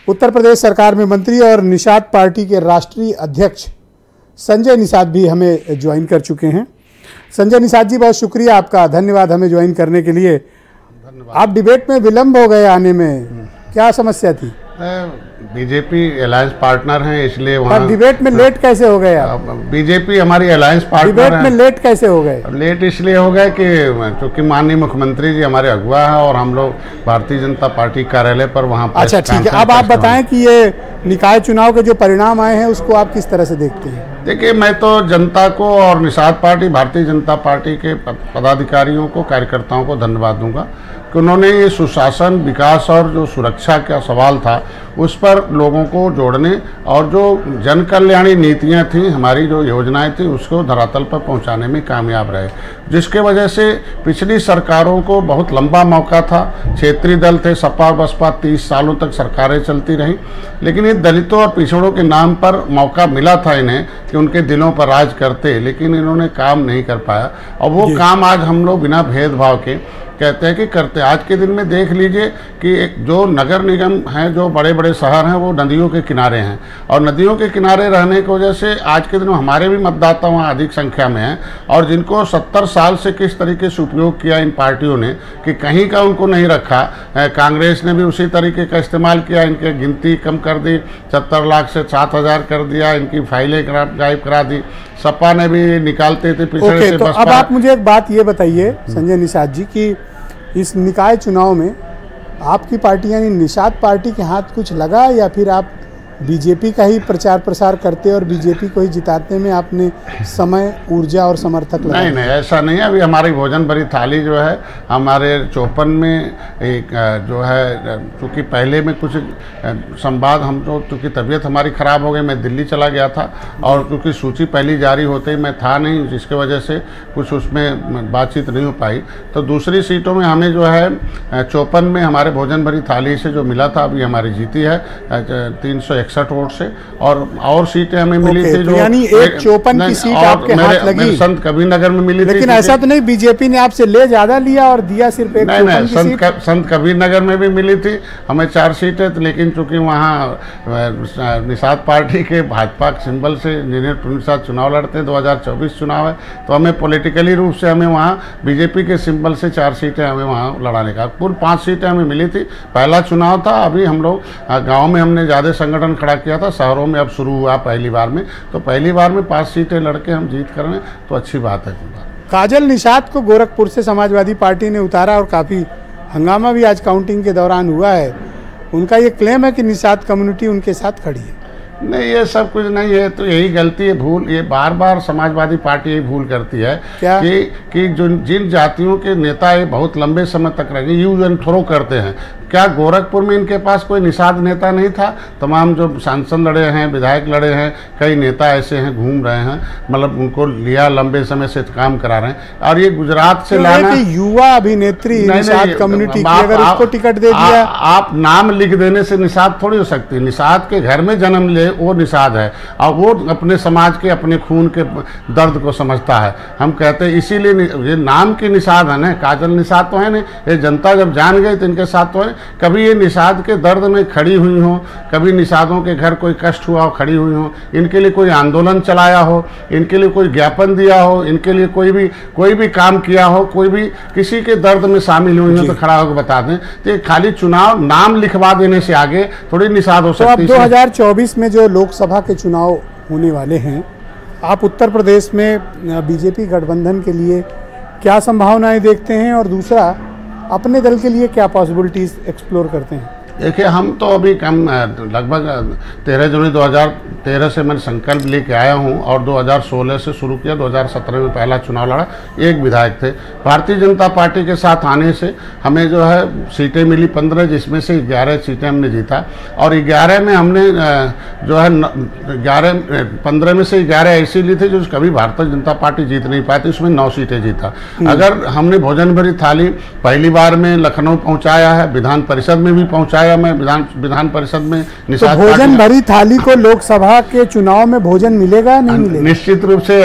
उत्तर प्रदेश सरकार में मंत्री और निषाद पार्टी के राष्ट्रीय अध्यक्ष संजय निषाद भी हमें ज्वाइन कर चुके हैं। संजय निषाद जी, बहुत शुक्रिया आपका, धन्यवाद हमें ज्वाइन करने के लिए। आप डिबेट में विलंब हो गए आने में, क्या समस्या थी? बीजेपी अलायंस पार्टनर हैं, इसलिए वहाँ डिबेट में लेट कैसे हो गए आप? बीजेपी हमारी अलायंस पार्टनर डिबेट में लेट कैसे हो गए? लेट इसलिए हो गए कि क्योंकि माननीय मुख्यमंत्री जी हमारे अगुवा हैं और हम लोग भारतीय जनता पार्टी कार्यालय पर वहाँ। अच्छा, ठीक है। अब आप बताएं कि ये निकाय चुनाव के जो परिणाम आए हैं उसको आप किस तरह से देखते हैं? देखिए, मैं तो जनता को और निषाद पार्टी, भारतीय जनता पार्टी के पदाधिकारियों को, कार्यकर्ताओं को धन्यवाद दूंगा कि उन्होंने ये सुशासन, विकास और जो सुरक्षा का सवाल था उस पर लोगों को जोड़ने और जो जन कल्याणी नीतियाँ थी, हमारी जो योजनाएं थी, उसको धरातल पर पहुंचाने में कामयाब रहे, जिसके वजह से पिछली सरकारों को बहुत लंबा मौका था। क्षेत्रीय दल थे, सपा बसपा, 30 सालों तक सरकारें चलती रहीं, लेकिन ये दलितों और पिछड़ों के नाम पर मौका मिला था इन्हें कि उनके दिलों पर राज करते, लेकिन इन्होंने काम नहीं कर पाया। और वो काम आज हम लोग बिना भेदभाव के कहते हैं कि करते। आज के दिन में देख लीजिए कि जो नगर निगम हैं, जो बड़े बड़े शहर हैं, वो नदियों के किनारे हैं और नदियों के किनारे रहने की वजह से आज के दिन में हमारे भी मतदाता वहाँ अधिक संख्या में हैं और जिनको 70 साल से किस तरीके से उपयोग किया इन पार्टियों ने कि कहीं का उनको नहीं रखा। कांग्रेस ने भी उसी तरीके का इस्तेमाल किया, इनकी गिनती कम कर दी, 70 लाख से 7,000 कर दिया, इनकी फाइलें गायब करा दी। सपा ने भी निकालते थे पिछड़े से। तो अब आप मुझे एक बात ये बताइए संजय निषाद जी कि इस निकाय चुनाव में आपकी पार्टी यानी निषाद पार्टी के हाथ कुछ लगा या फिर आप बीजेपी का ही प्रचार प्रसार करते और बीजेपी को ही जिताने में आपने समय, ऊर्जा और समर्थक लगा? नहीं, ऐसा नहीं है। अभी हमारी भोजन भरी थाली जो है हमारे 54 में एक जो है, चूँकि पहले में कुछ संवाद हम तो, चूँकि तबीयत हमारी ख़राब हो गई, मैं दिल्ली चला गया था और क्योंकि सूची पहली जारी होते ही मैं था नहीं, जिसकी वजह से कुछ उसमें बातचीत नहीं हो पाई। तो दूसरी सीटों में हमें जो है 54 में हमारे भोजन भरी थाली से जो मिला था, अभी हमारी जीती है 361 वोट से और सीटें हमें मिली थी। तो यानी एक 54 की सीट आपके हाथ लगी। संत कबीर नगर में मिली थी। लेकिन ऐसा तो नहीं बीजेपी ने आपसे ले ज्यादा लिया और दिया सिर्फ एक? नहीं, संत कबीर नगर में भी मिली थी हमें 4 सीटें, लेकिन चूंकि वहाँ निषाद पार्टी के भाजपा सिंबल से इंजीनियर प्रसाद चुनाव लड़ते हैं, 2024 चुनाव है, तो हमें पॉलिटिकली रूप से हमें वहाँ बीजेपी के सिंबल से 4 सीटें हमें वहाँ लड़ाने का, कुल 5 सीटें हमें मिली थी। पहला चुनाव था। अभी हम लोग गाँव में हमने ज़्यादा संगठन खड़ा किया था, शहरों में अब शुरू हुआ पहली बार में, तो पहली बार में 5 सीटें लड़के हम जीत कर रहे हैं, तो अच्छी बात है। काजल निषाद को गोरखपुर से समाजवादी पार्टी ने उतारा और काफ़ी हंगामा भी आज काउंटिंग के दौरान हुआ है। उनका ये क्लेम है कि निषाद कम्युनिटी उनके साथ खड़ी है। नहीं, ये सब कुछ नहीं है, तो यही गलती है, भूल, ये बार बार समाजवादी पार्टी यही भूल करती है क्या? कि जिन जातियों के नेता ये बहुत लंबे समय तक रहेंगे, यूज एंड थ्रो करते हैं। क्या गोरखपुर में इनके पास कोई निषाद नेता नहीं था? तमाम जो सांसद लड़े हैं, विधायक लड़े हैं, कई नेता ऐसे हैं घूम रहे हैं, मतलब उनको लिया, लंबे समय से काम करा रहे हैं। और ये गुजरात से लाना, युवा अभिनेत्री निषाद कम्युनिटी की अगर उसको टिकट दे दिया, आप नाम लिख देने से निषाद थोड़ी हो सकती है। निषाद के घर में जन्म ले वो निषाद है और वो अपने समाज के, अपने खून के दर्द को समझता है। हम कहते हैं इसीलिए ये नाम की निषाद है ना, काजल निषाद तो है नहीं, ये जनता जब जान गई तो इनके साथ तो है। कभी ये निषाद के दर्द में खड़ी हुई हो, कभी निषादों के घर कोई कष्ट हुआ हो खड़ी हुई हो, इनके लिए कोई आंदोलन चलाया हो, इनके लिए कोई ज्ञापन दिया हो, इनके लिए कोई भी काम किया हो, कोई भी किसी के दर्द में शामिल हुई हो तो खड़ा होकर बता दें। तो खाली चुनाव नाम लिखवा देने से आगे थोड़ी निषाद हो सकती है। तो अब 2024 में जो लोकसभा के चुनाव होने वाले हैं, आप उत्तर प्रदेश में बीजेपी गठबंधन के लिए क्या संभावनाएं देखते हैं और दूसरा अपने दल के लिए क्या पॉसिबिलिटीज एक्सप्लोर करते हैं? देखिए, हम तो अभी कम लगभग 13 जनवरी 2013 से मैंने संकल्प लेके आया हूं और 2016 से शुरू किया। 2017 में पहला चुनाव लड़ा, एक विधायक थे। भारतीय जनता पार्टी के साथ आने से हमें जो है सीटें मिली 15, जिसमें से 11 सीटें हमने जीता और 11 में हमने जो है 15 में से 11 ऐसी ली थी जो कभी भारतीय जनता पार्टी जीत नहीं पाती, उसमें 9 सीटें जीता। अगर हमने भोजन भरी थाली पहली बार में लखनऊ पहुँचाया है, विधान परिषद में भी पहुँचाया बताया मैं, विधान परिषद में तो निषाद भोजन भरी थाली को लोकसभा के चुनाव में भोजन मिलेगा नहीं मिलेगा? निश्चित रूप से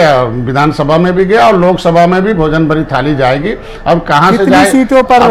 विधानसभा में भी गया और लोकसभा में भी भोजन भरी थाली जाएगी। अब कहाँ से जाए, सीटों पर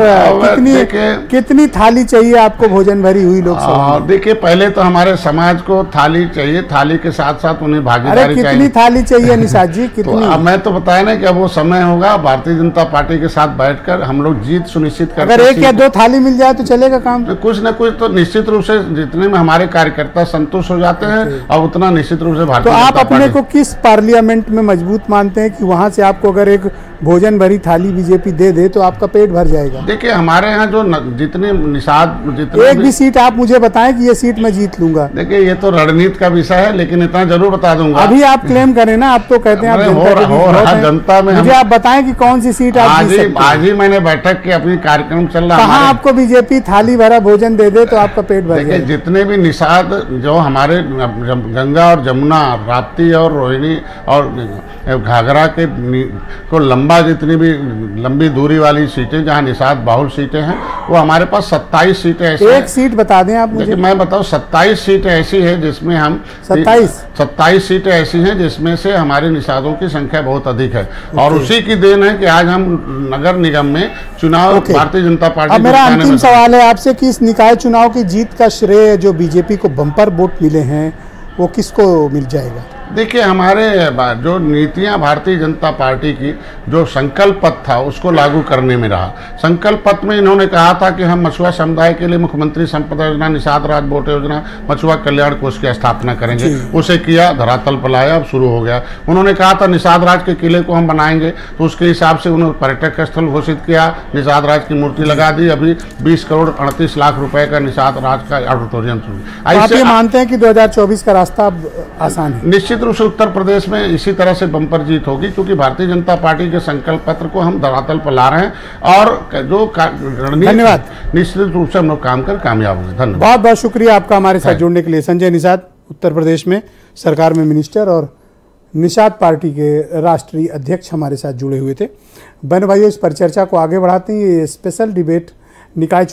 कितनी थाली चाहिए आपको भोजन भरी हुई लोकसभा? देखिए, पहले तो हमारे समाज को थाली चाहिए, थाली के साथ साथ उन्हें भागीदारी चाहिए। कितनी थाली चाहिए निषाद जी, कितनी? तो अब मैं तो बताया ना कि अब वो समय होगा, भारतीय जनता पार्टी के साथ बैठकर हम लोग जीत सुनिश्चित करते। अगर एक या दो थाली मिल जाए तो चलेगा काम? तो कुछ न कुछ तो निश्चित रूप से जितने में हमारे कार्यकर्ता संतुष्ट हो जाते हैं और उतना निश्चित रूप से भारतीय तो आप अपने को किस पार्लियामेंट में मजबूत मानते हैं कि वहां से आपको अगर एक भोजन भरी थाली बीजेपी दे दे तो आपका पेट भर जाएगा? देखिए, हमारे यहाँ जो जितने निषाद एक भी सीट आप मुझे बताएं कि ये सीट मैं जीत लूंगा। देखिए, ये तो रणनीति का विषय है, लेकिन इतना जरूर बता दूंगा। अभी आप क्लेम करें ना, आप तो कहते हैं आप जनता में। मुझे आप बताएं कि कौन सी सीट आप जीत सकते हैं। आज ही मैंने बैठक के अपनी कार्यक्रम चल रहा है। कहाँ आपको बीजेपी थाली भरा भोजन दे दे तो आपका पेट भर जाएगा? जितने भी निषाद जो हमारे गंगा और जमुना, राप्ती और रोहिणी और घाघरा के को लंबा, जितनी भी लंबी दूरी वाली सीटें जहां निषाद बाहुल सीटें हैं, वो हमारे पास 27 सीटें ऐसी। एक सीट बता दें आप मुझे। मैं बताऊं, 27 सीटें ऐसी है जिसमें हम 27 सीटें ऐसी हैं जिसमें से हमारे निषादों की संख्या बहुत अधिक है। और उसी की देन है कि आज हम नगर निगम में चुनाव भारतीय जनता पार्टी। अब मेरा अंतिम सवाल है आपसे कि इस निकाय चुनाव की जीत का श्रेय जो बीजेपी को बम्पर वोट मिले हैं वो किसको मिल जाएगा? देखिए, हमारे जो नीतियां भारतीय जनता पार्टी की जो संकल्प पत्र था उसको लागू करने में रहा। संकल्प पत्र में इन्होंने कहा था कि हम मछुआ समुदाय के लिए मुख्यमंत्री संपदा योजना, निषाद राज बोट योजना, मछुआ कल्याण कोष की स्थापना करेंगे। उसे किया, धरातल पर लाया, अब शुरू हो गया। उन्होंने कहा था निषाद राज के किले को हम बनाएंगे, तो उसके हिसाब से उन्होंने पर्यटक स्थल घोषित किया, निषाद राज की मूर्ति लगा दी। अभी 20 करोड़ 38 लाख रुपए का निषाद राज का ऑडिटोरियम शुरू। आप ये मानते हैं कि 2024 का रास्ता आसान है? निश्चित रूप से उत्तर प्रदेश में इसी तरह से बम्पर जीत होगी, क्योंकि भारतीय जनता पार्टी के संकल्प पत्र को हम धरातल पर ला रहे हैं और जो धन्यवाद, निश्चित रूप से हम लोग काम कर कामयाब होंगे। धन्यवाद, बहुत बहुत शुक्रिया आपका हमारे साथ जुड़ने के लिए। संजय निषाद उत्तर प्रदेश में सरकार में मिनिस्टर और निषाद पार्टी के राष्ट्रीय अध्यक्ष हमारे साथ जुड़े हुए थे। बहन भाइयों, इस पर चर्चा को आगे बढ़ाते हैं। ये स्पेशल डिबेट निकाय